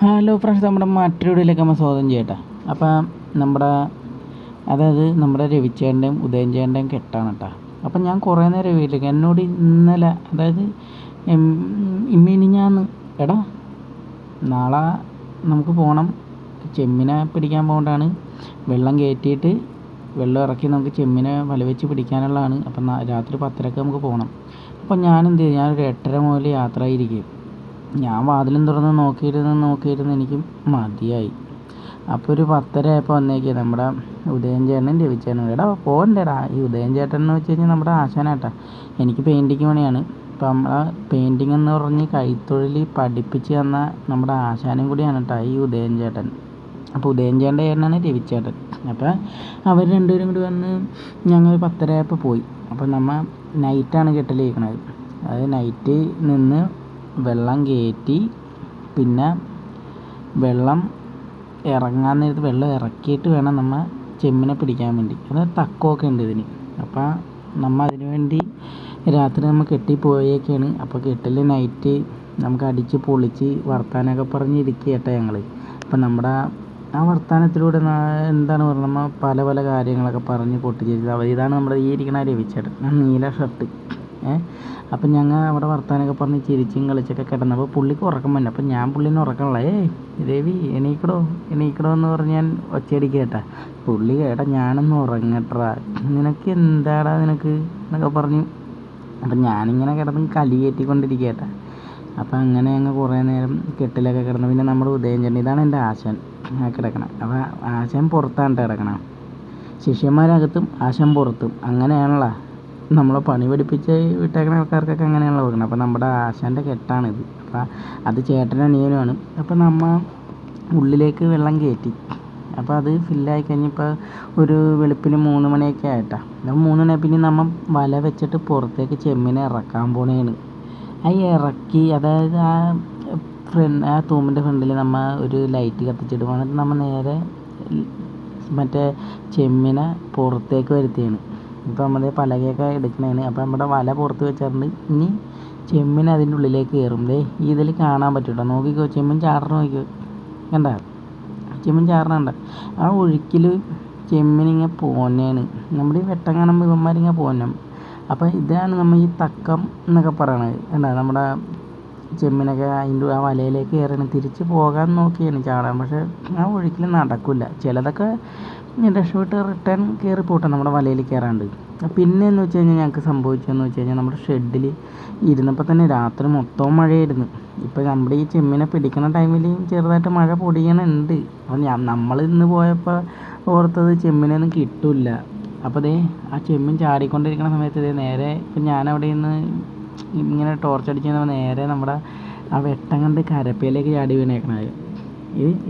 Hello friends, നമ്മുടെ മറ്റൊരു വീഡിയോയിലേക്ക് നമ്മൾ സ്വാഗതം ചെയ്യട്ടെ. അപ്പം നമ്മുടെ രവിച്ചേട്ടൻ്റെയും ഉദയൻചേട്ടൻ്റെയും കെട്ടാണ് കേട്ടോ. അപ്പം ഞാൻ കുറേ നേരം വീട്ടിലേക്ക് എന്നോട് ഇന്നലെ മിനിഞ്ഞാന്ന് എടാ നാളെ നമുക്ക് പോകണം, ചെമ്മിനെ പിടിക്കാൻ പോകേണ്ടതാണ്. വെള്ളം കയറ്റിയിട്ട് വെള്ളം ഇറക്കി നമുക്ക് ചെമ്മിനെ വല വെച്ച് പിടിക്കാനുള്ളതാണ്. അപ്പം രാത്രി 10:30 നമുക്ക് പോകണം. അപ്പം ഞാനെന്ത് ചെയ്തു, ഞാനൊരു 8:30 മുതൽ യാത്ര ആയിരിക്കും. ഞാൻ വാതിലും തുറന്ന് നോക്കിയിരുന്ന് എനിക്ക് മതിയായി. അപ്പോൾ ഒരു 10:30 ആയപ്പോൾ വന്നേക്കുക നമ്മുടെ ഉദയൻ ചേട്ടനും രവിച്ചേട്ടനും. എടാ പോകണ്ടേടാ. ഈ ഉദയൻ ചേട്ടൻ എന്ന് വെച്ച് കഴിഞ്ഞാൽ നമ്മുടെ ആശാനാട്ടാ. എനിക്ക് പെയിൻറ്റിങ് പണിയാണ്. ഇപ്പം നമ്മളെ പെയിൻറ്റിങ് എന്ന് പറഞ്ഞ് കൈത്തൊഴിൽ പഠിപ്പിച്ച് തന്ന നമ്മുടെ ആശാനും കൂടിയാണ് കേട്ടോ ഈ ഉദയൻ ചേട്ടൻ. അപ്പോൾ ഉദയൻ ചേട്ടൻ്റെ ചേട്ടനാണ് രവിച്ചേട്ടൻ. അപ്പോൾ അവർ രണ്ടുപേരും കൂടി വന്ന് ഞങ്ങൾ 10:30 ആയപ്പോൾ പോയി. അപ്പോൾ നമ്മൾ നൈറ്റാണ് കെട്ടലിരിക്കണത്. അത് നൈറ്റ് നിന്ന് വെള്ളം കയറ്റി പിന്നെ വെള്ളം ഇറങ്ങാൻ നേരത്ത് വെള്ളം ഇറക്കിയിട്ട് വേണം നമ്മൾ ചെമ്മിനെ പിടിക്കാൻ വേണ്ടി. അത് തക്കമൊക്കെ ഉണ്ട് ഇതിന്. അപ്പോൾ നമ്മൾ അതിന് വേണ്ടി രാത്രി നമ്മൾ കെട്ടിപ്പോയേക്കാണ്. അപ്പോൾ കെട്ടിൽ നൈറ്റ് നമുക്ക് അടിച്ച് പൊളിച്ച് വർത്താനമൊക്കെ പറഞ്ഞിരിക്കുക കേട്ടോ ഞങ്ങൾ. അപ്പം നമ്മുടെ ആ വർത്താനത്തിലൂടെ എന്താണ് പറയുക, നമ്മൾ പല പല കാര്യങ്ങളൊക്കെ പറഞ്ഞ് പൊട്ടിച്ചിരിച്ചത്. ഇതാണ് നമ്മുടെ ഈ ഇരിക്കണ രവിച്ചേട്ടൻ, നീല ഷർട്ട്. അപ്പം ഞങ്ങൾ അവിടെ വർത്താനമൊക്കെ പറഞ്ഞ് ചിരിച്ചും കളിച്ചൊക്കെ കിടന്നപ്പോൾ പുള്ളിക്ക് ഉറക്കം വന്നു. അപ്പം ഞാൻ പുള്ളീനെ ഉറക്കമുള്ള രവി എണീക്കടോ എന്ന് പറഞ്ഞ് ഞാൻ ഒച്ചയടിക്കുക കേട്ടാ. പുള്ളി കേട്ടാ ഞാനൊന്ന് ഉറങ്ങട്ടാ, നിനക്ക് എന്താടാ എന്നൊക്കെ പറഞ്ഞു. അപ്പം ഞാനിങ്ങനെ കിടന്ന് കലി കയറ്റിക്കൊണ്ടിരിക്കുക കേട്ടാ. അപ്പം അങ്ങനെ ഞങ്ങൾ കുറേ നേരം കെട്ടിലൊക്കെ കിടന്നു. പിന്നെ നമ്മുടെ ഉദയൻചേട്ടൻ, ഇതാണ് എൻ്റെ ആശാൻ കിടക്കണം. അപ്പോൾ ആശാൻ പുറത്താണ് കിടക്കണം. ശിഷ്യന്മാരകത്തും ആശാൻ പുറത്തും, അങ്ങനെയാണല്ലോ നമ്മളെ പണി പഠിപ്പിച്ച് വിട്ടേക്കുന്ന ആൾക്കാർക്കൊക്കെ അങ്ങനെയാണല്ലോ കൊടുക്കണം. അപ്പോൾ നമ്മുടെ ആശാൻ്റെ കെട്ടാണിത്. അപ്പോൾ അത് ചേട്ടൻ്റെ അനിയനുമാണ്. അപ്പോൾ നമ്മൾ ഉള്ളിലേക്ക് വെള്ളം കയറ്റി. അപ്പോൾ അത് ഫില്ലായി കഴിഞ്ഞപ്പോൾ ഒരു വെളുപ്പിന് 3 മണിയൊക്കെ ആയിട്ടാ. അപ്പോൾ 3 മണി പിന്നെ നമ്മൾ വല വെച്ചിട്ട് പുറത്തേക്ക് ചെമ്മിനെ ഇറക്കാൻ പോണേണ്. ആ ഇറക്കി, അതായത് ആ തൂമ്പിൻ്റെ ഫ്രണ്ടിൽ നമ്മൾ ഒരു ലൈറ്റ് കത്തിച്ചിട്ട് വന്നിട്ട് നമ്മൾ നേരെ മറ്റേ ചെമ്മിനെ പുറത്തേക്ക് വരുത്തിയാണ്. ഇപ്പോൾ നമ്മൾ പലകയൊക്കെ എടുക്കണേന്. അപ്പോൾ നമ്മുടെ വല പുറത്ത് വെച്ചിട്ടുണ്ട്. ഇനി ചെമ്മിന് അതിൻ്റെ ഉള്ളിലേക്ക് കയറും. ഇതിൽ കാണാൻ പറ്റും. നോക്കിക്കോ, ചെമ്മീൻ ചാടണം, നോക്കിക്കോ, കണ്ട ചെമ്മീൻ ചാടണുണ്ട്. ആ ഒഴുക്കിൽ ചെമ്മിനിങ്ങനെ പോന്നേണ്. നമ്മുടെ ഈ വെട്ടം കാണുമ്പോൾ ഇവന്മാരിങ്ങനെ പോന്നം. അപ്പോൾ ഇതാണ് നമ്മൾ ഈ തക്കം എന്നൊക്കെ പറയണത്. കണ്ട നമ്മുടെ ചെമ്മിനൊക്കെ അതിൻ്റെ ആ വലയിലേക്ക് കയറണം. തിരിച്ച് പോകാൻ നോക്കിയാണ് ചാടാൻ, പക്ഷേ ആ ഒഴുക്കിൽ നടക്കില്ല. ചിലതൊക്കെ രക്ഷപ്പെട്ട് റിട്ടേൺ കയറി പോട്ടെ നമ്മുടെ വലയിൽ കയറാണ്ട്. പിന്നെ എന്ന് വെച്ച് കഴിഞ്ഞാൽ ഞങ്ങൾക്ക് സംഭവിച്ചതെന്ന് വെച്ച് കഴിഞ്ഞാൽ നമ്മുടെ ഷെഡിൽ ഇരുന്നപ്പോൾ തന്നെ രാത്രി മൊത്തവും മഴയായിരുന്നു. ഇപ്പോൾ നമ്മുടെ ഈ ചെമ്മിനെ പിടിക്കുന്ന ടൈമിൽ ചെറുതായിട്ട് മഴ പൊടിയണുണ്ട്. അപ്പോൾ നമ്മൾ ഇന്ന് പോയപ്പോൾ ഓർത്തത് ചെമ്മിനൊന്നും കിട്ടില്ല. അപ്പോൾ ആ ചെമ്മീൻ ചാടിക്കൊണ്ടിരിക്കുന്ന സമയത്ത് നേരെ ഇപ്പം ഞാനവിടെ നിന്ന് ഇങ്ങനെ ടോർച്ച് അടിച്ച് നേരെ നമ്മുടെ ആ വെട്ടം കണ്ട് കരപ്പയിലേക്ക് ചാടി വീണേക്കണത്.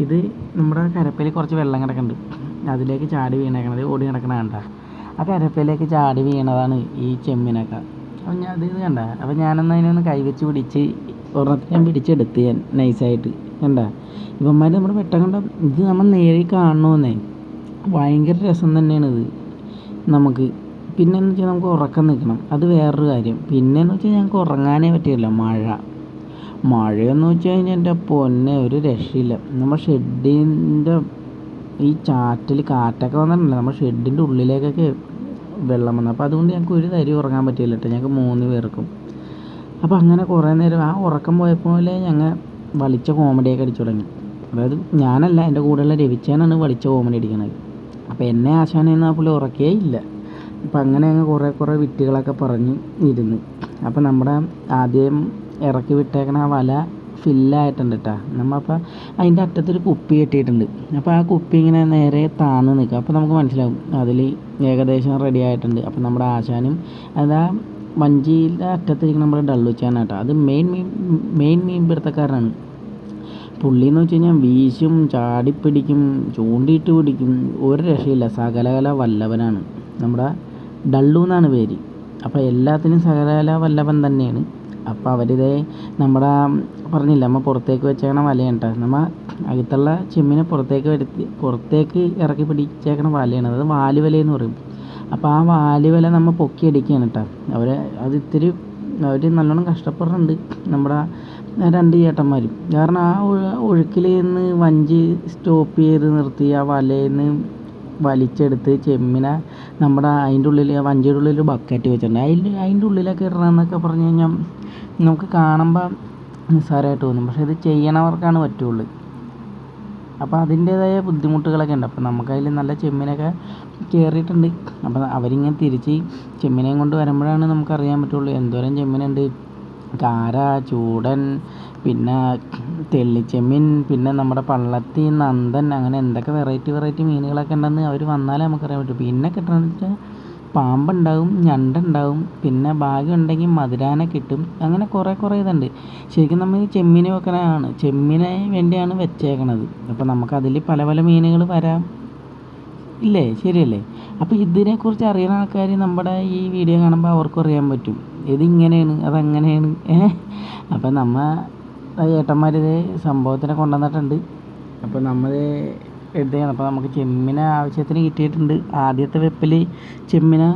ഇത് നമ്മുടെ കരപ്പയിൽ കുറച്ച് വെള്ളം കിടക്കുന്നുണ്ട്, അതിലേക്ക് ചാടി വീണേക്കണത്, ഓടി നടക്കണ കണ്ട. ആ കരപ്പയിലേക്ക് ചാടി വീണതാണ് ഈ ചെമ്മിനൊക്കെ. അപ്പം ഞാൻ ഇത് കണ്ട. അപ്പം ഞാനൊന്ന് അതിനൊന്ന് കൈവച്ച് പിടിച്ച് ഒരെണ്ണത്തിൽ ഞാൻ പിടിച്ചെടുത്ത് ഞാൻ നൈസായിട്ട്. കണ്ട ഇവന്മാർ നമ്മുടെ വെട്ടം കണ്ട. ഇത് നമ്മൾ നേരിൽ കാണണമെന്നേ, ഭയങ്കര രസം തന്നെയാണ് ഇത് നമുക്ക്. പിന്നെയെന്ന് വെച്ചാൽ നമുക്ക് ഉറക്കം നിൽക്കണം, അത് വേറൊരു കാര്യം. പിന്നെയെന്ന് വെച്ചാൽ ഞങ്ങൾക്ക് ഉറങ്ങാനേ പറ്റില്ല. മഴയെന്ന് വെച്ച് കഴിഞ്ഞാൽ എൻ്റെ പൊന്നെ ഒരു രക്ഷയില്ല. നമ്മുടെ ഷെഡിൻ്റെ ഈ ചാറ്റിൽ കാറ്റൊക്കെ വന്നിട്ടുണ്ടല്ലോ, നമ്മുടെ ഷെഡിൻ്റെ ഉള്ളിലേക്കൊക്കെ വെള്ളം വന്നു. അപ്പോൾ അതുകൊണ്ട് ഞങ്ങൾക്ക് ഒരു തരി ഉറങ്ങാൻ പറ്റില്ല കേട്ടോ, ഞങ്ങൾക്ക് 3 പേർക്കും. അപ്പോൾ അങ്ങനെ കുറേ നേരം ആ ഉറക്കം പോയപ്പോലെ ഞങ്ങൾ വളിച്ച കോമഡിയൊക്കെ അടിച്ചു തുടങ്ങി. അതായത് ഞാനല്ല, എൻ്റെ കൂടെയുള്ള രവിച്ചേനാണ് വളിച്ച കോമഡി അടിക്കണത്. അപ്പോൾ എന്നെ ആശാനെന്ന് ആ പുള്ളി ഉറക്കേ ഇല്ല. അപ്പോൾ അങ്ങനെ ഞങ്ങൾ കുറേ വിറ്റുകളൊക്കെ പറഞ്ഞ് ഇരുന്ന്. അപ്പോൾ നമ്മുടെ ആദ്യം ഇറക്കി വിട്ടേക്കണ ആ വല ഫില്ലായിട്ടുണ്ട് കേട്ടോ. നമ്മളപ്പോൾ അതിൻ്റെ അറ്റത്തൊരു കുപ്പി കെട്ടിയിട്ടുണ്ട്. അപ്പോൾ ആ കുപ്പി ഇങ്ങനെ നേരെ താന്ന് നിൽക്കുക. അപ്പോൾ നമുക്ക് മനസ്സിലാവും അതിൽ ഏകദേശം റെഡി ആയിട്ടുണ്ട്. അപ്പോൾ നമ്മുടെ ആശാനും അതാ വഞ്ചിയുടെ അറ്റത്തിരിക്കുന്ന നമ്മുടെ ഡള്ളുച്ചാൻ കേട്ടോ. അത് മെയിൻ മീൻ പിടുത്തക്കാരനാണ് പുള്ളിയെന്ന് വെച്ച് കഴിഞ്ഞാൽ. വീശും, ചാടിപ്പിടിക്കും, ചൂണ്ടിയിട്ട് പിടിക്കും, ഒരു രക്ഷയില്ല. സകലകല വല്ലഭനാണ് നമ്മുടെ ഡള്ളു എന്നാണ് പേര്. അപ്പോൾ എല്ലാത്തിനും സകലകല വല്ലഭൻ തന്നെയാണ്. അപ്പോൾ അവരിതേ നമ്മുടെ പറഞ്ഞില്ല, നമ്മൾ പുറത്തേക്ക് വെച്ചേക്കണ വലയാണ് കേട്ടോ. നമ്മൾ അകത്തുള്ള ചെമ്മിനെ പുറത്തേക്ക് ഇറക്കി പിടിച്ചേക്കണ വലയാണ്, അത് വാലുവലയെന്ന് പറയും. അപ്പോൾ ആ വാലുവല നമ്മൾ പൊക്കി അടിക്കുകയാണ് കേട്ടോ. അവർ നല്ലോണം കഷ്ടപ്പെടുന്നുണ്ട് നമ്മുടെ രണ്ട് ചേട്ടന്മാരും. കാരണം ആ ഒഴുക്കിൽ നിന്ന് വഞ്ചി സ്റ്റോപ്പ് ചെയ്ത് നിർത്തി ആ വലയിൽ നിന്ന് വലിച്ചെടുത്ത് ചെമ്മിനെ നമ്മുടെ അതിൻ്റെ ഉള്ളിൽ വഞ്ചിയുടെ ഉള്ളിൽ ബക്കറ്റ് വെച്ചിട്ടുണ്ട്. അതിൻ്റെ ഉള്ളിലൊക്കെ ഇടണമെന്നൊക്കെ പറഞ്ഞു കഴിഞ്ഞാൽ നമുക്ക് കാണുമ്പോൾ നിസ്സാരമായിട്ട് തോന്നും. പക്ഷേ ഇത് ചെയ്യണവർക്കാണ് പറ്റുള്ളൂ. അപ്പോൾ അതിൻ്റേതായ ബുദ്ധിമുട്ടുകളൊക്കെ ഉണ്ട്. അപ്പോൾ നമുക്കതിൽ നല്ല ചെമ്മീനൊക്കെ കയറിയിട്ടുണ്ട്. അപ്പോൾ അവരിങ്ങനെ തിരിച്ച് ചെമ്മീനെയും കൊണ്ട് വരുമ്പോഴാണ് നമുക്കറിയാൻ പറ്റുള്ളൂ എന്തോരം ചെമ്മീനുണ്ട്. കാര, ചൂടൻ, പിന്നെ തെള്ളിച്ചെമ്മീൻ, പിന്നെ നമ്മുടെ പള്ളത്തി, നന്ദൻ, അങ്ങനെ എന്തൊക്കെ വെറൈറ്റി മീനുകളൊക്കെ ഉണ്ടെന്ന് അവർ വന്നാലേ നമുക്കറിയാൻ പറ്റും. പിന്നെ കിട്ടണമെന്ന് വെച്ചാൽ പാമ്പുണ്ടാവും, ഞണ്ടുണ്ടാവും, പിന്നെ ഭാഗ്യമുണ്ടെങ്കിൽ മധുരാനെ കിട്ടും. അങ്ങനെ കുറേ ഇതുണ്ട്. ശരിക്കും നമ്മൾ ചെമ്മീൻ വെക്കണതാണ്, ചെമ്മീനെ വേണ്ടിയാണ് വെച്ചേക്കണത്. അപ്പോൾ നമുക്കതിൽ പല മീനുകൾ വരാം, ഇല്ലേ? ശരിയല്ലേ? അപ്പോൾ ഇതിനെക്കുറിച്ച് അറിയുന്ന ആൾക്കാർ നമ്മുടെ ഈ വീഡിയോ കാണുമ്പോൾ അവർക്കും അറിയാൻ പറ്റും ഇതിങ്ങനെയാണ് അതങ്ങനെയാണ്. അപ്പോൾ ഏട്ടന്മാരിത് സംഭവത്തിനെ കൊണ്ടുവന്നിട്ടുണ്ട്. അപ്പോൾ നമ്മൾ എടുത്തതാണ്. അപ്പോൾ നമുക്ക് ചെമ്മിനെ ആവശ്യത്തിന് കിട്ടിയിട്ടുണ്ട്. ആദ്യത്തെ വെപ്പിൽ ചെമ്മിനെ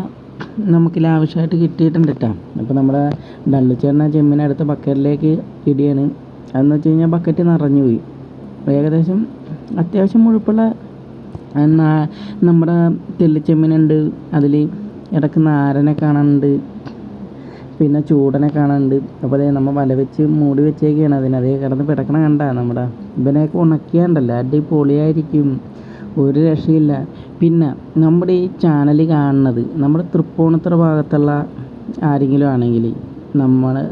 നമുക്ക് ലാവശ്യമായിട്ട് കിട്ടിയിട്ടുണ്ട് കേട്ടോ. അപ്പോൾ നമ്മുടെ ഡള്ളിച്ചേട്ടൻ ചെമ്മിനെ അടുത്ത ബക്കറ്റിലേക്ക് ഇടിയാണ്. അതെന്ന് വെച്ച് കഴിഞ്ഞാൽ ബക്കറ്റ് നിറഞ്ഞു പോയി. ഏകദേശം അത്യാവശ്യം മുഴുപ്പുള്ള നമ്മുടെ തെള്ളിച്ചെമ്മീനുണ്ട്. അതിൽ ഇടയ്ക്ക് നാരനെ കാണാനുണ്ട്, പിന്നെ ചൂടനെ കാണാനുണ്ട്. അപ്പോൾ അതേ നമ്മൾ വല വെച്ച് മൂടി വെച്ചേക്കാണ്. അതേ കിടന്ന് പിടക്കണ കണ്ട നമ്മുടെ ഇവനെയൊക്കെ ഉണക്കിയാണ്ടല്ലോ അടിപൊളിയായിരിക്കും, ഒരു രക്ഷയില്ല. പിന്നെ നമ്മുടെ ഈ ചാനൽ കാണുന്നത് നമ്മുടെ തൃപ്പൂണിത്തുറ ഭാഗത്തുള്ള ആരെങ്കിലും ആണെങ്കിൽ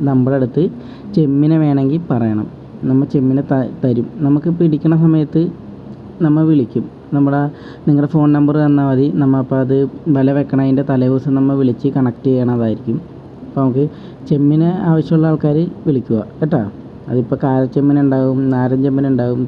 നമ്മുടെ അടുത്ത് ചെമ്മിനെ വേണമെങ്കിൽ പറയണം. നമ്മൾ ചെമ്മിനെ തരും. നമുക്ക് പിടിക്കണ സമയത്ത് നമ്മൾ വിളിക്കും. നിങ്ങളുടെ ഫോൺ നമ്പർ തന്നാൽ മതി. അപ്പോൾ അത് വല വെക്കണതിൻ്റെ തലേ ദിവസം നമ്മൾ വിളിച്ച് കണക്ട് ചെയ്യണതായിരിക്കും. അപ്പോൾ നമുക്ക് ചെമ്മിന് ആവശ്യമുള്ള ആൾക്കാർ വിളിക്കുക കേട്ടോ. അതിപ്പോൾ കാരച്ചെമ്മീനുണ്ടാവും, നാരൻ ചെമ്മീനുണ്ടാവും,